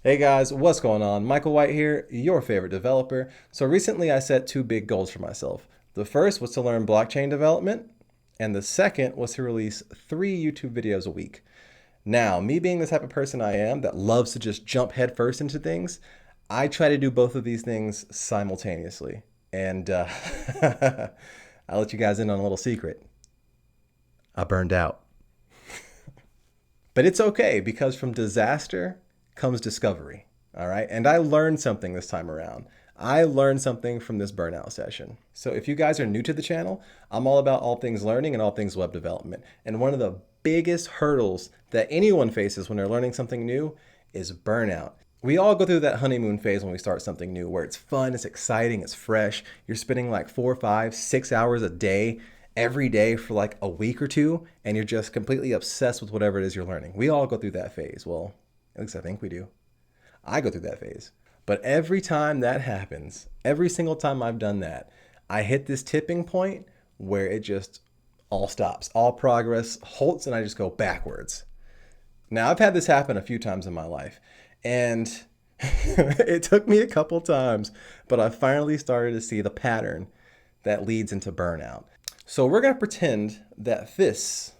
Hey guys, what's going on? Michael White here, your favorite developer. So recently I set two big goals for myself. The first was to learn blockchain development, and the second was to release 3 YouTube videos a week. Now, me being the type of person I am that loves to just jump headfirst into things, I try to do both of these things simultaneously. And I'll let you guys in on a little secret. I burned out. But it's okay because from disaster comes discovery. All right. And I learned something this time around. I learned something from this burnout session. So if you guys are new to the channel, I'm all about all things learning and all things web development. And one of the biggest hurdles that anyone faces when they're learning something new is burnout. We all go through that honeymoon phase when we start something new where it's fun, it's exciting, it's fresh. You're spending like 4, 5, 6 hours a day every day for like a week or two, and you're just completely obsessed with whatever it is you're learning. We all go through that phase. Well, at least I think we do. I go through that phase. But every time that happens, every single time I've done that, I hit this tipping point where it just all stops. All progress halts and I just go backwards. Now, I've had this happen a few times in my life, and it took me a couple times, but I finally started to see the pattern that leads into burnout. So we're going to pretend that this,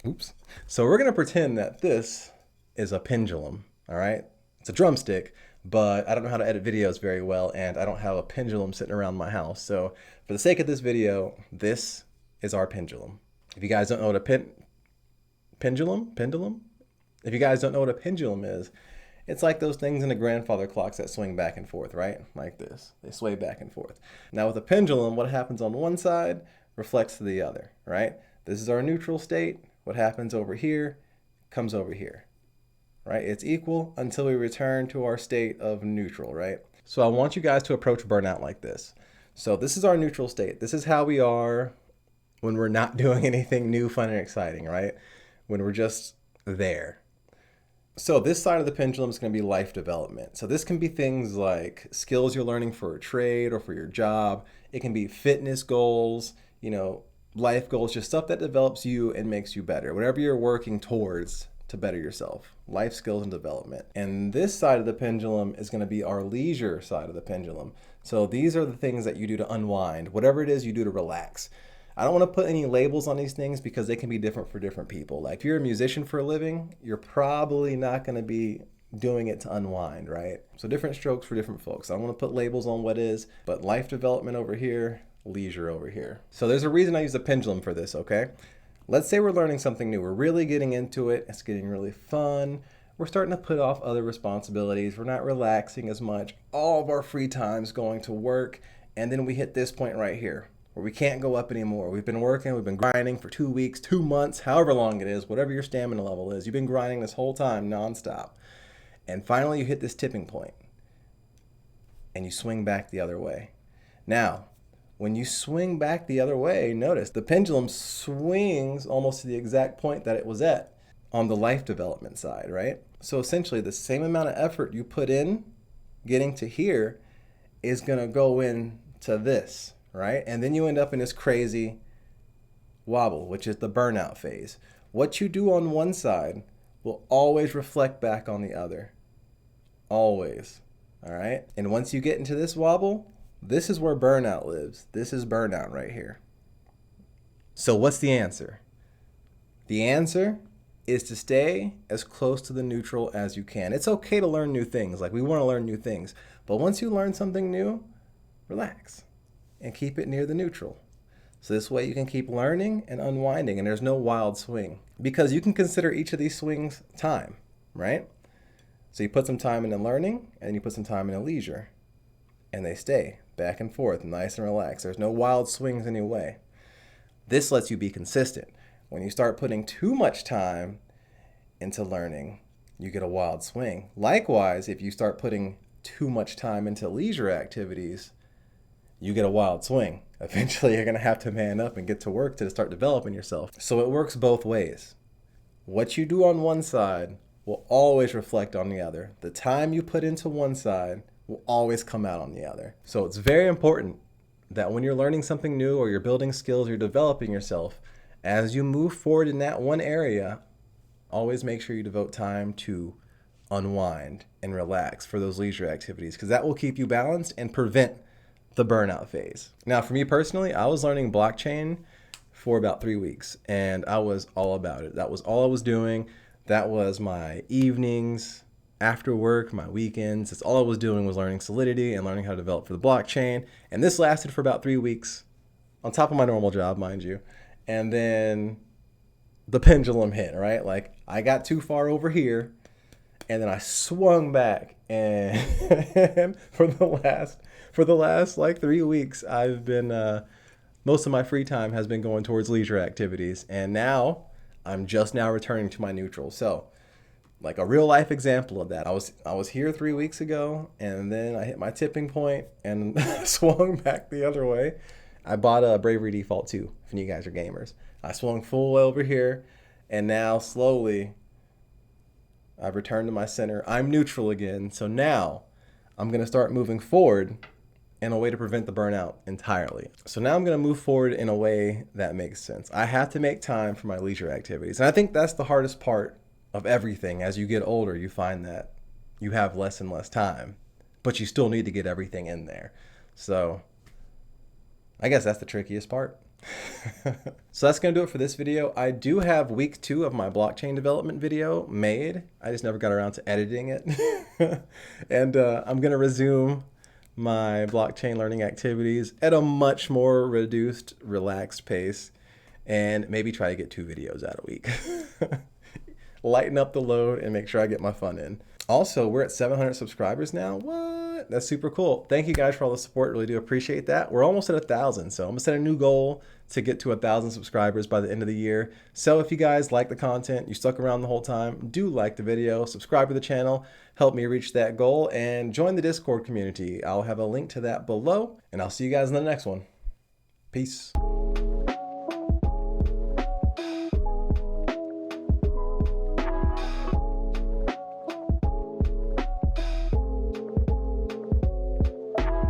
oops. So we're going to pretend that this is a pendulum, all right? It's a drumstick, but I don't know how to edit videos very well, and I don't have a pendulum sitting around my house. So for the sake of this video, this is our pendulum. If you guys don't know what a pendulum? If you guys don't know what a pendulum is, it's like those things in the grandfather clocks that swing back and forth, right? Like this. They sway back and forth. Now with a pendulum, what happens on one side reflects to the other, right? This is our neutral state. What happens over here comes over here, right? It's equal until we return to our state of neutral, right? So I want you guys to approach burnout like this. So this is our neutral state. This is how we are when we're not doing anything new, fun, and exciting, right? When we're just there. So this side of the pendulum is going to be life development. So this can be things like skills you're learning for a trade or for your job. It can be fitness goals, life goals, just stuff that develops you and makes you better. Whatever you're working towards to better yourself, life skills and development. And this side of the pendulum is going to be our leisure side of the pendulum. So these are the things that you do to unwind, whatever it is you do to relax. I don't want to put any labels on these things because they can be different for different people. Like if you're a musician for a living, you're probably not going to be doing it to unwind, right? So different strokes for different folks. I don't want to put labels on what is, but life development over here, leisure over here. So there's a reason I use a pendulum for this, okay? Let's say we're learning something new. We're really getting into it. It's getting really fun. We're starting to put off other responsibilities. We're not relaxing as much. All of our free time's going to work. And then we hit this point right here where we can't go up anymore. We've been working, we've been grinding for 2 weeks, 2 months, however long it is, whatever your stamina level is. You've been grinding this whole time nonstop. And finally you hit this tipping point and you swing back the other way. Now, when you swing back the other way, notice the pendulum swings almost to the exact point that it was at on the life development side, right? So essentially the same amount of effort you put in getting to here is gonna go into this, right? And then you end up in this crazy wobble, which is the burnout phase. What you do on one side will always reflect back on the other. Always. All right? And once you get into this wobble, this is where burnout lives. This is burnout right here. So what's the answer? The answer is to stay as close to the neutral as you can. It's okay to learn new things. Like we want to learn new things. But once you learn something new, relax and keep it near the neutral. So this way you can keep learning and unwinding and there's no wild swing. Because you can consider each of these swings time, right? So you put some time into learning and you put some time into leisure. And they stay back and forth, nice and relaxed. There's no wild swings anyway. This lets you be consistent. When you start putting too much time into learning, you get a wild swing. Likewise, if you start putting too much time into leisure activities, you get a wild swing. Eventually, you're going to have to man up and get to work to start developing yourself. So it works both ways. What you do on one side will always reflect on the other. The time you put into one side will always come out on the other. So it's very important that when you're learning something new or you're building skills, you're developing yourself, as you move forward in that one area, always make sure you devote time to unwind and relax for those leisure activities, because that will keep you balanced and prevent the burnout phase. Now, for me personally, I was learning blockchain for about 3 weeks, and I was all about it. That was all I was doing. That was my evenings, after work, my weekends. That's all I was doing, was learning Solidity and learning how to develop for the blockchain. And this lasted for about 3 weeks, on top of my normal job, mind you. And then the pendulum hit, right? Like, I got too far over here, and then I swung back, and for the last like 3 weeks, I've been most of my free time has been going towards leisure activities, and now I'm just now returning to my neutral. So, like a real life example of that, I was here 3 weeks ago, and then I hit my tipping point and swung back the other way. I bought a Bravery Default 2, if you guys are gamers. I swung full over here, and now slowly I've returned to my center. I'm neutral again. So now I'm going to start moving forward in a way to prevent the burnout entirely. So now I'm going to move forward in a way that makes sense. I have to make time for my leisure activities. And I think that's the hardest part of everything. As you get older, you find that you have less and less time, but you still need to get everything in there. So I guess that's the trickiest part. So that's going to do it for this video. I do have week 2 of my blockchain development video made. I just never got around to editing it. And I'm going to resume my blockchain learning activities at a much more reduced, relaxed pace, and maybe try to get 2 videos out a week. Lighten up the load and make sure I get my fun in. Also, we're at 700 subscribers now. What? That's super cool. Thank you guys for all the support. Really do appreciate that. We're almost at 1,000. So I'm gonna set a new goal to get to 1,000 subscribers by the end of the year. So if you guys like the content, you stuck around the whole time, do like the video, subscribe to the channel, help me reach that goal, and join the Discord community. I'll have a link to that below, and I'll see you guys in the next one. Peace.